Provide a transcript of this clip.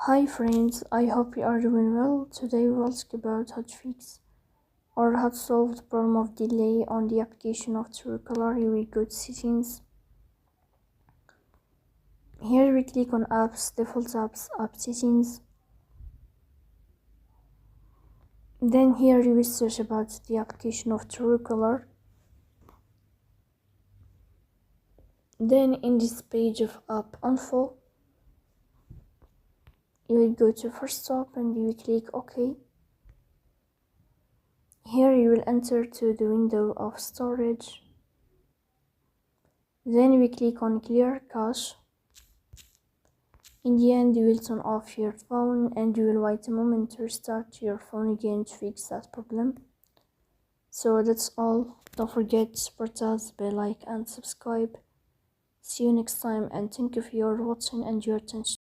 Hi friends, I hope you are doing well. Today we will talk about how to fix or how to solve the problem of delay on the application of Truecaller. Here we go to settings. Here we click on apps, default apps, app settings. Then here you will search about the application of Truecaller. Then in this page of app info, you will go to first stop and you will click OK. Here you will enter to the window of storage. Then we click on clear cache. In the end, you will turn off your phone and you will wait a moment to restart your phone again to fix that problem. So that's all. Don't forget to support us by like and subscribe. See you next time and thank you for your watching and your attention.